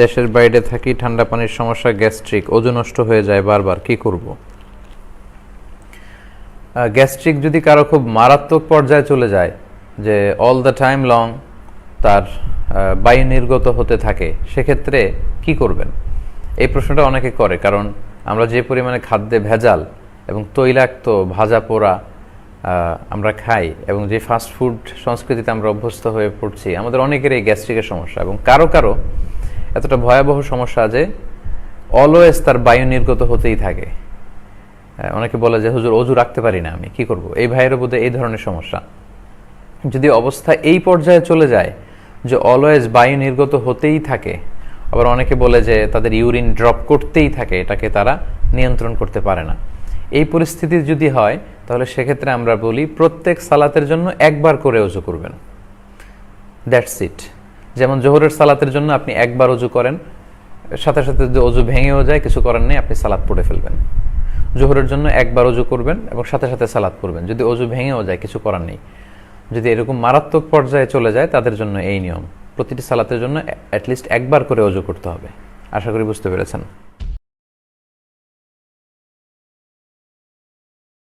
দেশের বাইরে থাকি, ঠান্ডা পানির সমস্যা, গ্যাস্ট্রিক, ওজন নষ্ট হয়ে যায় বারবার, কি করব? গ্যাস্ট্রিক যদি কারো খুব মারাত্মক পর্যায়ে চলে যায়, যে অল দ্য টাইম লং তার বায়ু নির্গত হতে থাকে, সেক্ষেত্রে কি করবেন? এই প্রশ্নটা অনেকে করে, কারণ আমরা যে পরিমাণে খাদ্যে ভেজাল এবং তৈলাক্ত ভাজা পোড়া আমরা খাই এবং যে ফাস্ট ফুড সংস্কৃতিতে আমরা অভ্যস্ত হয়ে পড়ছি, আমাদের অনেকেরই গ্যাস্ট্রিকের সমস্যা, এবং কারো কারো এতটা ভয়াবহ সমস্যা যে অলওয়েজ তার বায়ু নির্গত হতেই থাকে। অনেকে বলে যে হুজুর অজু রাখতে পারি না, আমি কি করব? এই ভাইয়েরও বোধহয় এই ধরনের সমস্যা। যদি অবস্থা এই পর্যায়ে চলে যায় যে অলওয়েজ বায়ু নির্গত হতেই থাকে, আবার অনেকে বলে যে তাদের ইউরিন ড্রপ করতেই থাকে, এটাকে তারা নিয়ন্ত্রণ করতে পারে না, এই পরিস্থিতি যদি হয়, তাহলে সেক্ষেত্রে আমরা বলি প্রত্যেক সালাতের জন্য একবার করে অজু করবেন, দ্যাটস ইট। যেমন জোহরের সালাতের জন্য আপনি একবার অজু করেন, সাথে সাথে যদি অজু ভেঙেও যায় কিছু করার নেই, আপনি সালাত পড়ে ফেলবেন। জোহরের জন্য একবার অজু করবেন এবং সাথে সাথে সালাত পড়বেন, যদি অজু ভেঙেও যায় কিছু করার নেই। যদি এরকম মারাত্মক পর্যায়ে চলে যায় তাদের জন্য এই নিয়ম, প্রতিটি সালাতের জন্য অ্যাটলিস্ট একবার করে অজু করতে হবে। আশা করি বুঝতে পেরেছেন।